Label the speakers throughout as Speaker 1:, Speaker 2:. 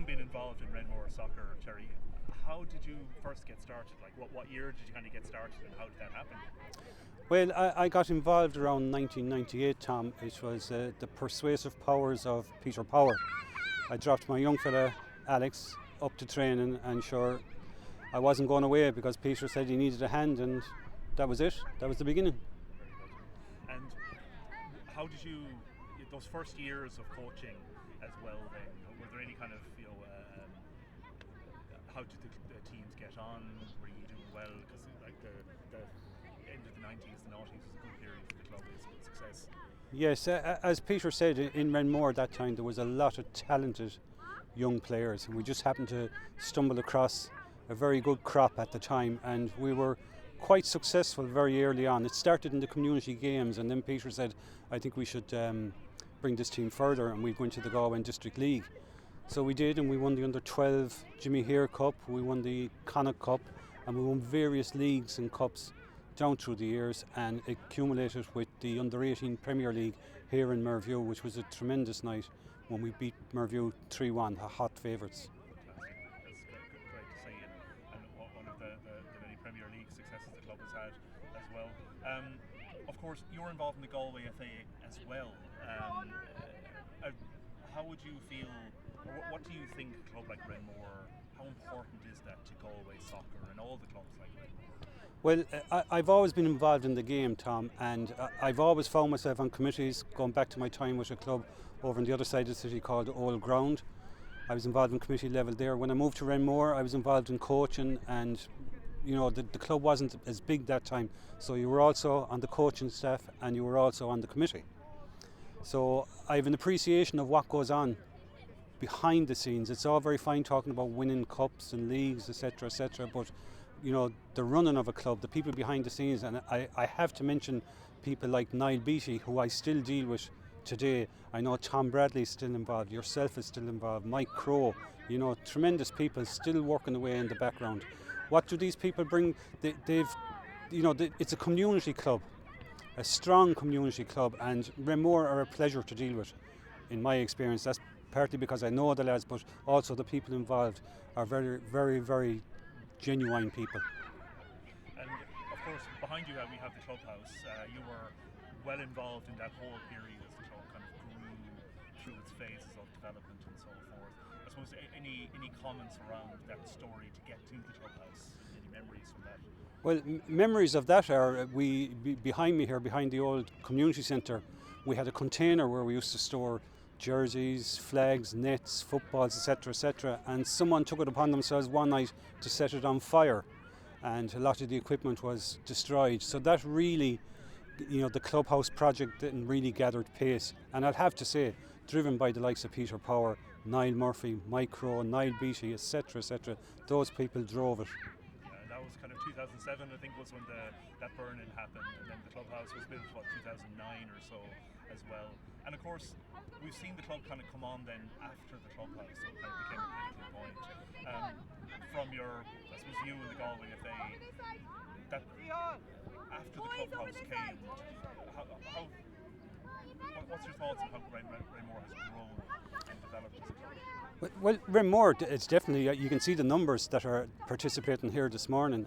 Speaker 1: having been involved in Renmore soccer, Terry, how did you first get started? Like, what year did you kind of get started, and how did that happen?
Speaker 2: Well, I got involved around 1998, Tom. It was the persuasive powers of Peter Power. I dropped my young fella, Alex, up to training, and sure, I wasn't going away because Peter said he needed a hand, and that was it. That was the beginning.
Speaker 1: Very good. And how did you, those first years of coaching as well then, were there any kind of, how did the teams get on? Were you doing well? Because like the end of the 90s, the 90s was a good period for the club, it was a good success.
Speaker 2: Yes, as Peter said, in Renmore at that time there was a lot of talented young players, and we just happened to stumble across a very good crop at the time, and we were quite successful very early on. It started in the community games, and then Peter said, I think we should bring this team further, and we'd go into the Galway District League. So we did, and we won the under-12 Jimmy Hare Cup, we won the Connacht Cup, and we won various leagues and cups down through the years, and accumulated with the under-18 Premier League here in Merview, which was a tremendous night when we beat Merview 3-1, the hot favourites.
Speaker 1: It's great to see, and one of the many Premier League successes the club has had as well. Of course, you're involved in the Galway FA as well. How would you feel, or what do you think a club like Renmore, how important is that to Galway soccer and all the clubs like Renmore?
Speaker 2: Well, I've always been involved in the game, Tom, and I've always found myself on committees, going back to my time with a club over on the other side of the city called Old Ground. I was involved in committee level there. When I moved to Renmore, I was involved in coaching, and the club wasn't as big that time, so you were also on the coaching staff and you were also on the committee. So I have an appreciation of what goes on behind the scenes. It's all very fine talking about winning cups and leagues, etc., but the running of a club, the people behind the scenes, and I have to mention people like Niall Beattie, who I still deal with today. I know Tom Bradley is still involved, yourself is still involved, Mike Crowe, tremendous people still working away in the background. What do these people bring? It's a community club, a strong community club, and Renmore are a pleasure to deal with, in my experience. That's partly because I know the lads, but also the people involved are very, very, very genuine people.
Speaker 1: And of course, behind you we have the clubhouse. You were well involved in that whole period as the club kind of grew through its phases of development and so forth. I suppose any comments around that story to get to the clubhouse? Any memories from that?
Speaker 2: Well, memories of that are behind me here, behind the old community centre. We had a container where we used to store jerseys, flags, nets, footballs, etc., and someone took it upon themselves one night to set it on fire, and a lot of the equipment was destroyed. So that really, the clubhouse project didn't really gathered pace, and I'd have to say, driven by the likes of Peter Power, Niall Murphy, Mike Crowe, Niall Beattie, etc., those people drove it.
Speaker 1: That was kind of 2007, I think, was when that burn-in happened, and then the clubhouse was built, 2009 or so as well. And of course, we've seen the club kind of come on then after the clubhouse, so it kind of became a pivotal point. From I suppose you and the Galway FA, that after the clubhouse came, what's your thoughts on how Renmore has grown and developed as a club?
Speaker 2: Well, Renmore, it's definitely, you can see the numbers that are participating here this morning.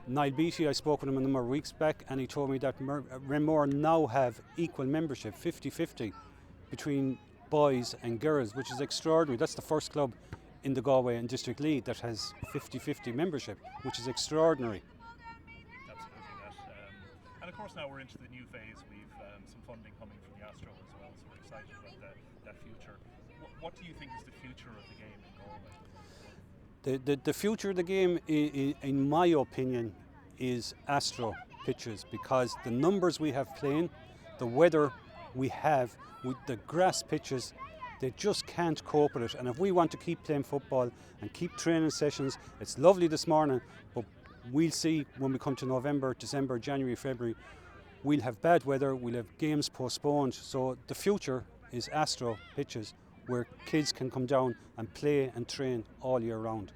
Speaker 2: Niall Beattie, I spoke with him a number of weeks back, and he told me that Renmore now have equal membership, 50-50, between boys and girls, which is extraordinary. That's the first club in the Galway and District League that has 50-50 membership, which is extraordinary.
Speaker 1: Absolutely. And of course now we're into the new phase. We've some funding coming from the Astro as well, so we're excited about that future. What do you think is the future of the game in Galway?
Speaker 2: The future of the game, in my opinion, is Astro pitches, because the numbers we have playing, the weather we have, with the grass pitches, they just can't cope with it. And if we want to keep playing football and keep training sessions, it's lovely this morning, but we'll see when we come to November, December, January, February, we'll have bad weather, we'll have games postponed. So the future is Astro pitches, where kids can come down and play and train all year round.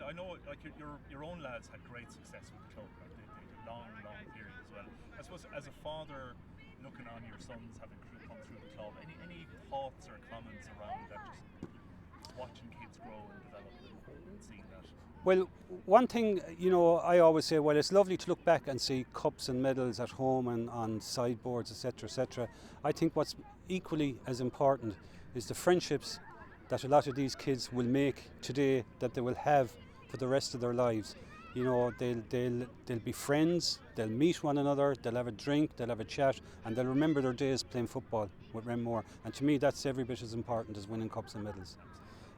Speaker 1: I know, like your own lads had great success with the club. Like they did long period as well. I suppose as a father, looking on your sons having come gone through the club. Any thoughts or comments around that, just watching kids grow and develop and seeing that?
Speaker 2: Well, one thing, I always say, well, it's lovely to look back and see cups and medals at home and on sideboards, etc., etc. I think what's equally as important is the friendships that a lot of these kids will make today, that they will have for the rest of their lives. They'll be friends, they'll meet one another, they'll have a drink, they'll have a chat, and they'll remember their days playing football with Renmore. And to me, that's every bit as important as winning cups and medals.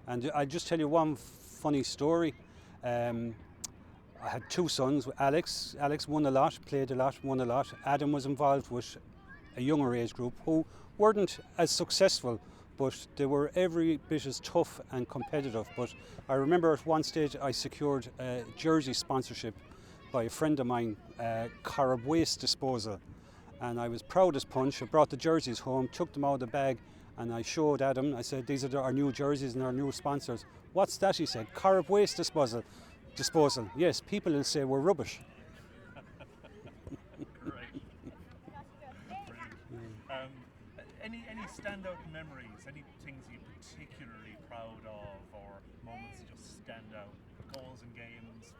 Speaker 2: And I'll just tell you one funny story. I had two sons. Alex won a lot, played a lot, won a lot. Adam was involved with a younger age group who weren't as successful, but they were every bit as tough and competitive. But I remember at one stage I secured a jersey sponsorship by a friend of mine, Corrib Waste Disposal, and I was proud as punch. I brought the jerseys home, took them out of the bag, and I showed Adam. I said, these are our new jerseys and our new sponsors. What's that? He said, Corrib Waste Disposal. Yes, people will say we're rubbish.
Speaker 1: Great. Any standout memories? Any things you're particularly proud of, or moments that just stand out? Goals and games?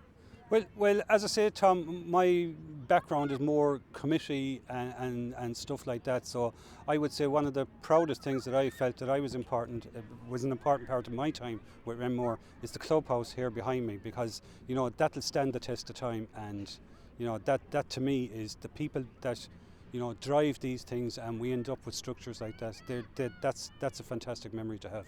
Speaker 2: Well, as I say, Tom, my background is more committee and stuff like that. So I would say one of the proudest things that I felt that I was an important part of my time with Renmore is the clubhouse here behind me, because that'll stand the test of time, and that to me is the people that drive these things, and we end up with structures like that. That's a fantastic memory to have.